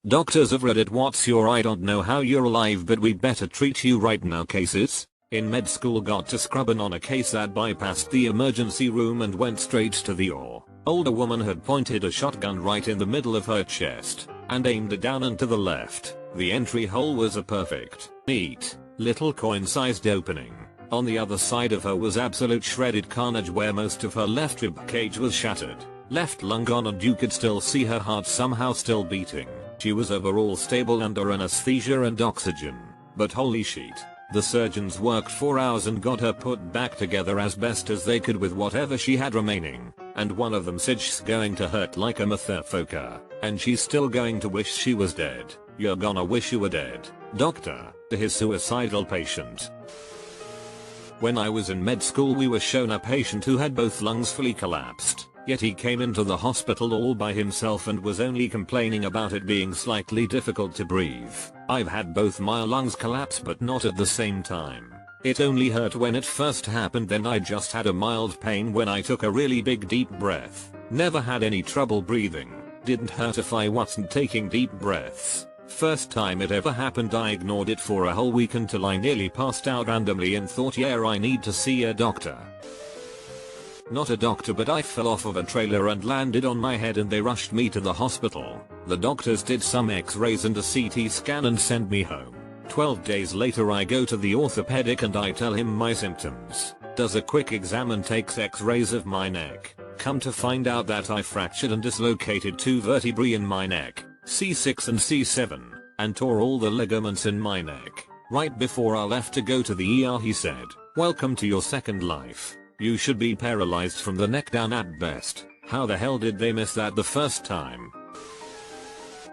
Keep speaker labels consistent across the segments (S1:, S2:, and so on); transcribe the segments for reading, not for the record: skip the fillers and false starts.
S1: Doctors of Reddit, what's your I don't know how you're alive but we better treat you right now cases? In med school got to scrubbing on a case that bypassed the emergency room and went straight to the OR. Older woman had pointed a shotgun right in the middle of her chest and aimed it down and to the left. The entry hole was a perfect, neat, little coin-sized opening. On the other side of her was absolute shredded carnage where most of her left rib cage was shattered, left lung gone, and you could still see her heart somehow still beating. She was overall stable under anesthesia and oxygen, but holy shit. The surgeons worked 4 hours and got her put back together as best as they could with whatever she had remaining, and one of them said she's going to hurt like a motherfucker, and she's still going to wish she was dead. You're gonna wish you were dead, doctor, to his suicidal patient. When I was in med school we were shown a patient who had both lungs fully collapsed, yet he came into the hospital all by himself and was only complaining about it being slightly difficult to breathe. I've had both my lungs collapse but not at the same time. It only hurt when it first happened, then I just had a mild pain when I took a really big deep breath. Never had any trouble breathing. Didn't hurt if I wasn't taking deep breaths. First time it ever happened I ignored it for a whole week until I nearly passed out randomly and thought, yeah, I need to see a doctor. Not a doctor, but I fell off of a trailer and landed on my head and they rushed me to the hospital. The doctors did some x-rays and a CT scan and sent me home. 12 days later I go to the orthopedic and I tell him my symptoms. Does a quick exam and takes x-rays of my neck. Come to find out that I fractured and dislocated 2 vertebrae in my neck, C6 and C7, and tore all the ligaments in my neck. Right before I left to go to the ER he said, "Welcome to your second life. You should be paralyzed from the neck down at best. How the hell did they miss that the first time?"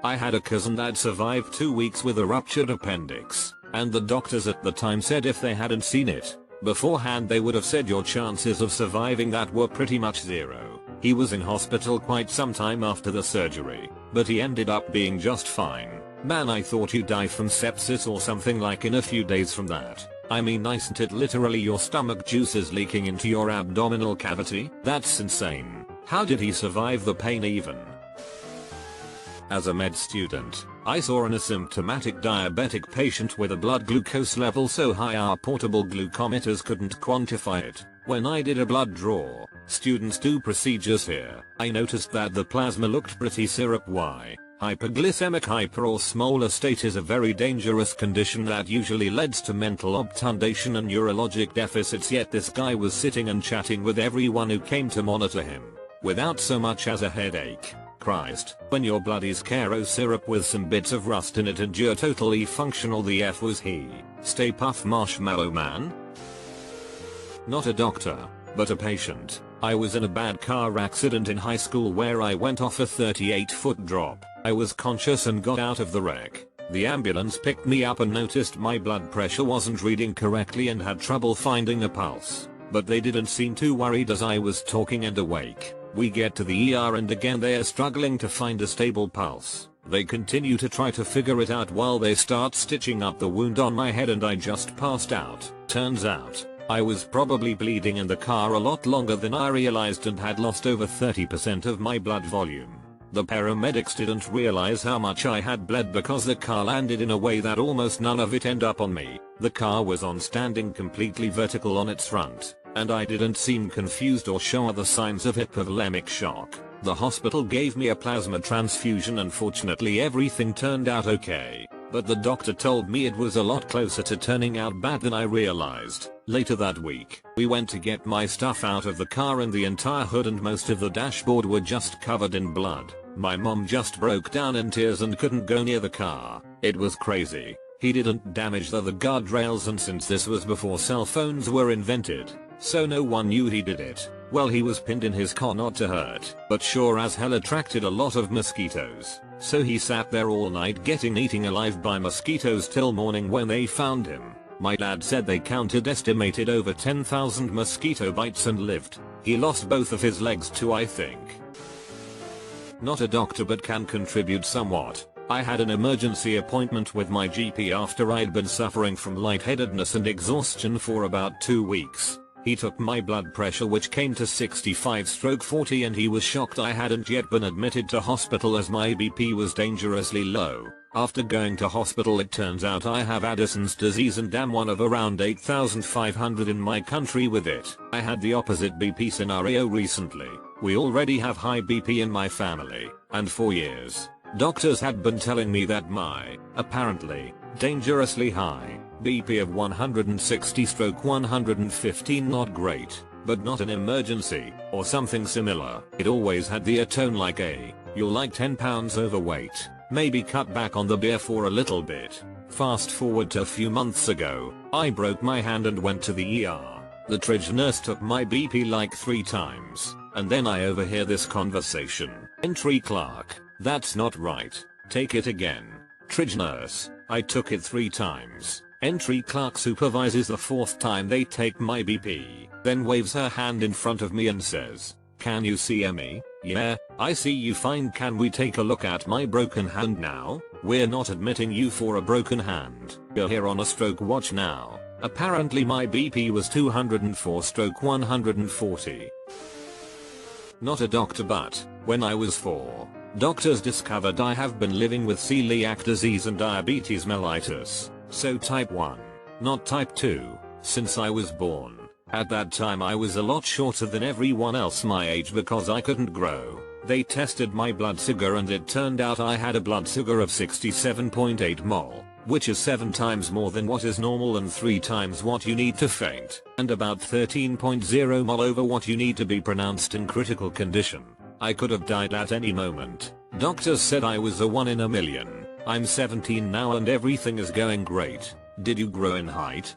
S1: I had a cousin that survived 2 weeks with a ruptured appendix, and the doctors at the time said if they hadn't seen it beforehand they would have said your chances of surviving that were pretty much zero. He was in hospital quite some time after the surgery, but he ended up being just fine. Man, I thought you'd die from sepsis or something like in a few days from that. I mean, isn't it literally your stomach juices leaking into your abdominal cavity? That's insane. How did he survive the pain even? As a med student, I saw an asymptomatic diabetic patient with a blood glucose level so high our portable glucometers couldn't quantify it. When I did a blood draw, students do procedures here, I noticed that the plasma looked pretty syrup-y. Hyperglycemic hyperosmolar state is a very dangerous condition that usually leads to mental obtundation and neurologic deficits, yet this guy was sitting and chatting with everyone who came to monitor him, without so much as a headache. Christ, when your blood is Karo syrup with some bits of rust in it and you're totally functional, the F was he. Stay Puft Marshmallow Man? Not a doctor, but a patient. I was in a bad car accident in high school where I went off a 38-foot drop. I was conscious and got out of the wreck. The ambulance picked me up and noticed my blood pressure wasn't reading correctly and had trouble finding a pulse. But they didn't seem too worried as I was talking and awake. We get to the ER and again they are struggling to find a stable pulse. They continue to try to figure it out while they start stitching up the wound on my head and I just passed out. Turns out, I was probably bleeding in the car a lot longer than I realized and had lost over 30% of my blood volume. The paramedics didn't realize how much I had bled because the car landed in a way that almost none of it ended up on me. The car was on standing completely vertical on its front, and I didn't seem confused or show other signs of hypovolemic shock. The hospital gave me a plasma transfusion and fortunately everything turned out okay, but the doctor told me it was a lot closer to turning out bad than I realized. Later that week, we went to get my stuff out of the car and the entire hood and most of the dashboard were just covered in blood. My mom just broke down in tears and couldn't go near the car. It was crazy. He didn't damage the guardrails, and since this was before cell phones were invented, so no one knew he did it. Well, he was pinned in his car not to hurt, but sure as hell attracted a lot of mosquitoes. So he sat there all night getting eaten alive by mosquitoes till morning when they found him. My dad said they counted estimated over 10,000 mosquito bites and lived. He lost both of his legs too, I think. Not a doctor but can contribute somewhat. I had an emergency appointment with my GP after I'd been suffering from lightheadedness and exhaustion for about 2 weeks. He took my blood pressure which came to 65/40 and he was shocked I hadn't yet been admitted to hospital as my BP was dangerously low. After going to hospital it turns out I have Addison's disease and am one of around 8,500 in my country with it. I had the opposite BP scenario recently. We already have high BP in my family, and for years, doctors had been telling me that my, apparently, dangerously high, BP of 160/115 not great, but not an emergency, or something similar. It always had the tone like you're like 10 pounds overweight. Maybe cut back on the beer for a little bit. Fast forward to a few months ago, I broke my hand and went to the ER. The triage nurse took my BP like 3 times, and then I overhear this conversation. Entry clerk, that's not right. Take it again. Triage nurse, I took it 3 times. Entry clerk supervises the 4th time they take my BP, then waves her hand in front of me and says, "Can you see me?" "Yeah, I see you fine. Can we take a look at my broken hand now?" "We're not admitting you for a broken hand. You're here on a stroke watch now." Apparently my BP was 204/140. Not a doctor, but when I was 4, doctors discovered I have been living with celiac disease and diabetes mellitus, so type 1, not type 2, since I was born. At that time I was a lot shorter than everyone else my age because I couldn't grow. They tested my blood sugar and it turned out I had a blood sugar of 67.8 mol, which is 7 times more than what is normal and 3 times what you need to faint, and about 13.0 mol over what you need to be pronounced in critical condition. I could have died at any moment. Doctors said I was a 1 in a million. I'm 17 now and everything is going great. Did you grow in height?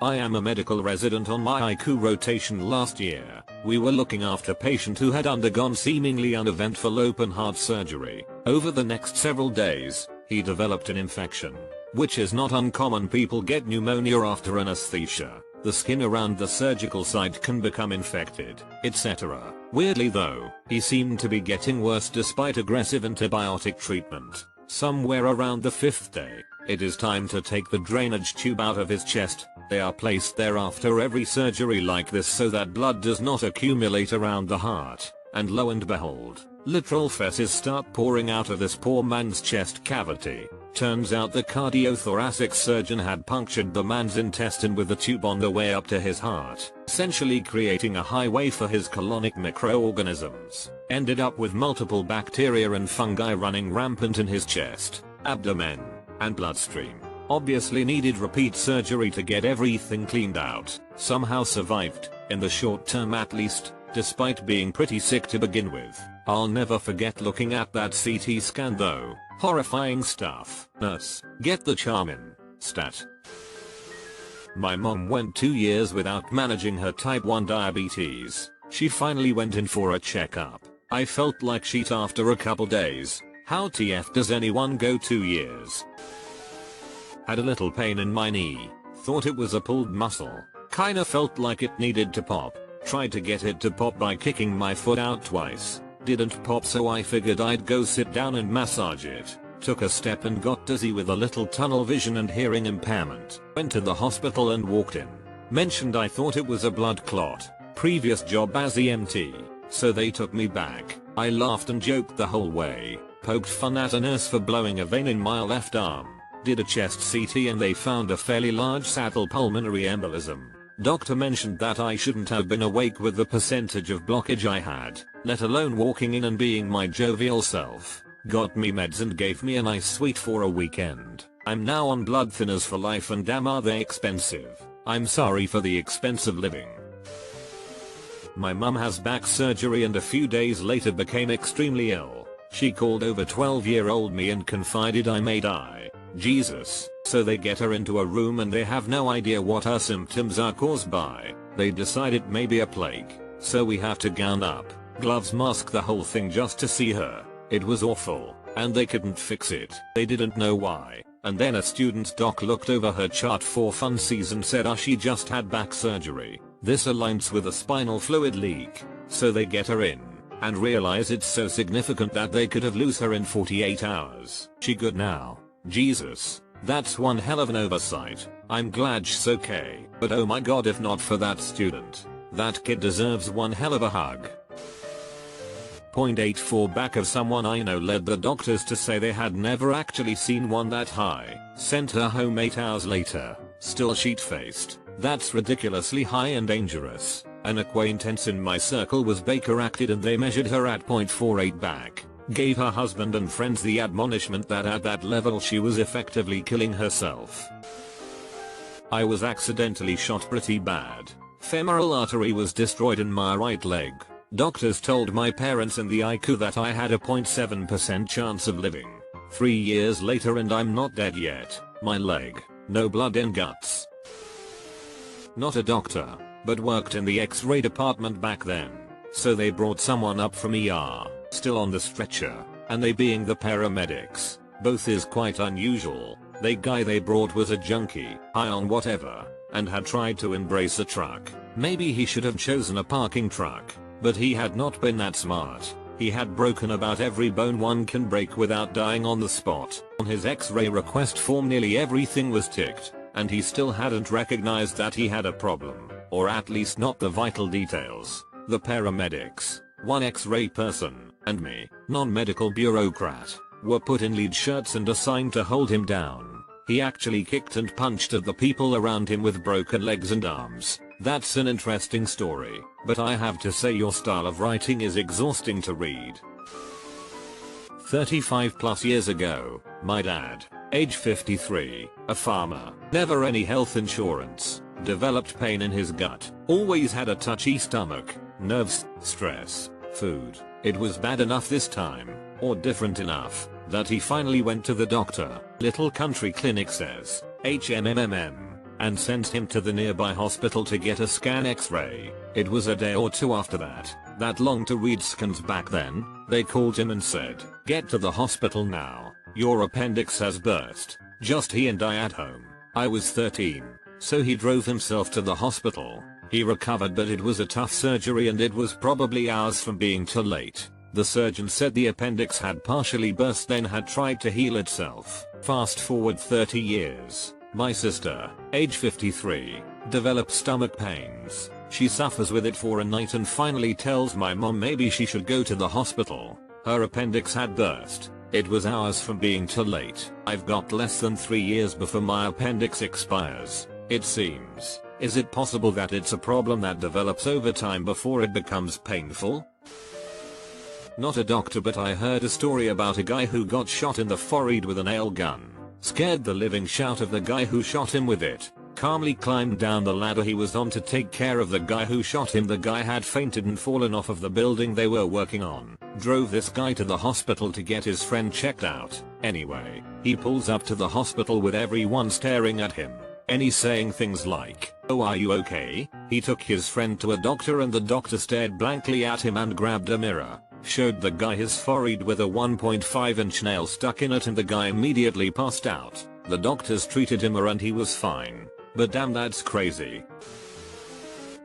S1: I am a medical resident on my ICU rotation last year. We were looking after a patient who had undergone seemingly uneventful open heart surgery. Over the next several days, he developed an infection, which is not uncommon. People get pneumonia after anesthesia. The skin around the surgical site can become infected, etc. Weirdly though, he seemed to be getting worse despite aggressive antibiotic treatment. Somewhere around the 5th day, it is time to take the drainage tube out of his chest. They are placed there after every surgery like this so that blood does not accumulate around the heart, and lo and behold, literal feces start pouring out of this poor man's chest cavity. Turns out the cardiothoracic surgeon had punctured the man's intestine with the tube on the way up to his heart, essentially creating a highway for his colonic microorganisms. Ended up with multiple bacteria and fungi running rampant in his chest, abdomen, and bloodstream. Obviously needed repeat surgery to get everything cleaned out. Somehow survived, in the short term at least, despite being pretty sick to begin with. I'll never forget looking at that CT scan though. Horrifying stuff. Nurse, get the charm in. Stat. My mom went 2 years without managing her type 1 diabetes. She finally went in for a checkup. I felt like shit after a couple days. How TF does anyone go 2 years? Had a little pain in my knee. Thought it was a pulled muscle. Kinda felt like it needed to pop. Tried to get it to pop by kicking my foot out twice. Didn't pop, so I figured I'd go sit down and massage it. Took a step and got dizzy with a little tunnel vision and hearing impairment. Went to the hospital and walked in. Mentioned I thought it was a blood clot. Previous job as EMT. So they took me back. I laughed and joked the whole way. Poked fun at a nurse for blowing a vein in my left arm. Did a chest CT and they found a fairly large saddle pulmonary embolism. Doctor mentioned that I shouldn't have been awake with the percentage of blockage I had, let alone walking in and being my jovial self. Got me meds and gave me a nice suite for a weekend. I'm now on blood thinners for life and damn are they expensive. I'm sorry for the expensive living. My mum has back surgery and a few days later became extremely ill. She called over 12-year-old me and confided I may die. Jesus. So they get her into a room and they have no idea what her symptoms are caused by. They decide it may be a plague. So we have to gown up, gloves, mask, the whole thing just to see her. It was awful, and they couldn't fix it. They didn't know why. And then a student's doc looked over her chart for funsies and said she just had back surgery. This aligns with a spinal fluid leak. So they get her in, and realize it's so significant that they could have lose her in 48 hours. She good now. Jesus. That's one hell of an oversight. I'm glad she's okay, but oh my god, if not for that student, that kid deserves one hell of a hug. .84 back of someone I know led the doctors to say they had never actually seen one that high. Sent her home 8 hours later, still sheet-faced. That's ridiculously high and dangerous. An acquaintance in my circle was Baker acted and they measured her at .48 back. Gave her husband and friends the admonishment that at that level she was effectively killing herself. I was accidentally shot pretty bad. Femoral artery was destroyed in my right leg. Doctors told my parents and the ICU that I had a 0.7% chance of living. 3 years later and I'm not dead yet. My leg, no blood and guts. Not a doctor, but worked in the X-ray department back then. So they brought someone up from ER, still on the stretcher, and they being the paramedics. Both is quite unusual. The guy they brought was a junkie, high on whatever, and had tried to embrace a truck. Maybe he should have chosen a parking truck. But he had not been that smart. He had broken about every bone one can break without dying on the spot. On his X-ray request form nearly everything was ticked, and he still hadn't recognized that he had a problem, or at least not the vital details. The paramedics, one X-ray person, and me, non-medical bureaucrat, were put in lead shirts and assigned to hold him down. He actually kicked and punched at the people around him with broken legs and arms. That's an interesting story, but I have to say your style of writing is exhausting to read. 35 plus years ago, my dad, age 53, a farmer, never any health insurance, developed pain in his gut, always had a touchy stomach, nerves, stress, food. It was bad enough this time, or different enough, that he finally went to the doctor, little country clinic says, HMMMM. And sent him to the nearby hospital to get a scan X-ray. It was a day or two after that long to read scans back then, they called him and said, "Get to the hospital now, your appendix has burst." Just he and I at home. I was 13, so he drove himself to the hospital. He recovered, but it was a tough surgery and it was probably hours from being too late. The surgeon said the appendix had partially burst, then had tried to heal itself. Fast forward 30 years. My sister, age 53, develops stomach pains. She suffers with it for a night and finally tells my mom maybe she should go to the hospital. Her appendix had burst. It was hours from being too late. I've got less than 3 years before my appendix expires, it seems. Is it possible that it's a problem that develops over time before it becomes painful? Not a doctor, but I heard a story about a guy who got shot in the forehead with a nail gun. Scared the living shit out of the guy who shot him with it. Calmly climbed down the ladder he was on to take care of the guy who shot him. The guy had fainted and fallen off of the building they were working on. Drove this guy to the hospital to get his friend checked out. Anyway, he pulls up to the hospital with everyone staring at him. And he's saying things like, "Oh, are you okay?" He took his friend to a doctor and the doctor stared blankly at him and grabbed a mirror. Showed the guy his forehead with a 1.5-inch nail stuck in it and the guy immediately passed out. The doctors treated him and he was fine. But damn, that's crazy.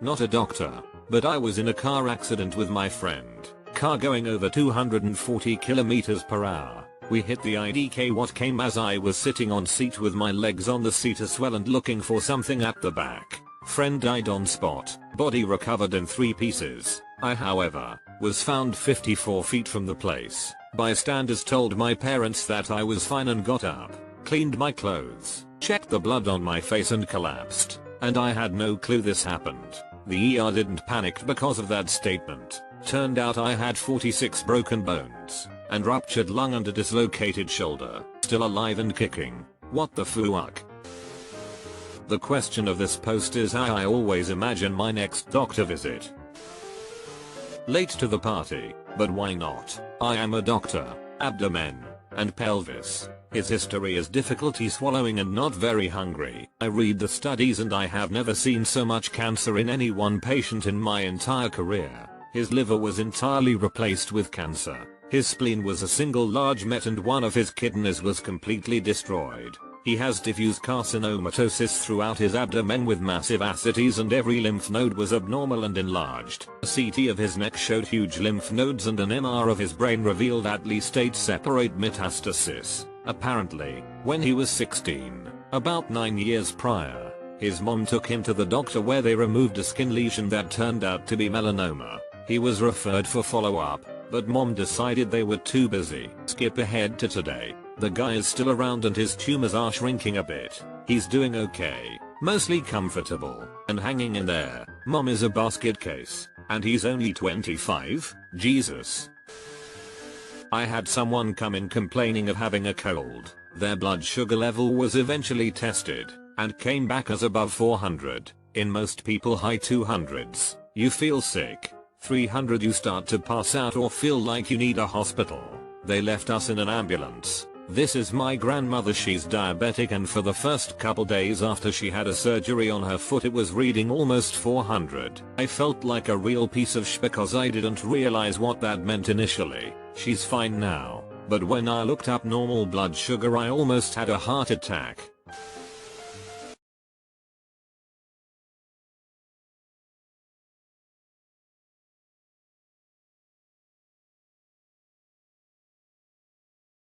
S1: Not a doctor, but I was in a car accident with my friend. Car going over 240 km per hour. We hit the IDK. What came as I was sitting on seat with my legs on the seat as well and looking for something at the back. Friend died on spot. Body recovered in 3 pieces. I, however, was found 54 feet from the place. Bystanders told my parents that I was fine and got up, cleaned my clothes, checked the blood on my face and collapsed. And I had no clue this happened. The ER didn't panic because of that statement. Turned out I had 46 broken bones, and ruptured lung and a dislocated shoulder. Still alive and kicking. What the fuck? The question of this post is how I always imagine my next doctor visit. Late to the party, but why not? I am a doctor, abdomen, and pelvis. His history is difficulty swallowing and not very hungry. I read the studies and I have never seen so much cancer in any one patient in my entire career. His liver was entirely replaced with cancer. His spleen was a single large met and one of his kidneys was completely destroyed. He has diffuse carcinomatosis throughout his abdomen with massive ascites and every lymph node was abnormal and enlarged. A CT of his neck showed huge lymph nodes and an MR of his brain revealed at least 8 separate metastases. Apparently, when he was 16, about 9 years prior, his mom took him to the doctor where they removed a skin lesion that turned out to be melanoma. He was referred for follow-up, but mom decided they were too busy. Skip ahead to today. The guy is still around and his tumors are shrinking a bit. He's doing okay, mostly comfortable, and hanging in there. Mom is a basket case, and he's only 25? Jesus. I had someone come in complaining of having a cold. Their blood sugar level was eventually tested, and came back as above 400. In most people high 200s. You feel sick. 300 you start to pass out or feel like you need a hospital. They left us in an ambulance. This is my grandmother, she's diabetic, and for the first couple days after she had a surgery on her foot it was reading almost 400. I felt like a real piece of sh because I didn't realize what that meant initially. She's fine now, but when I looked up normal blood sugar I almost had a heart attack.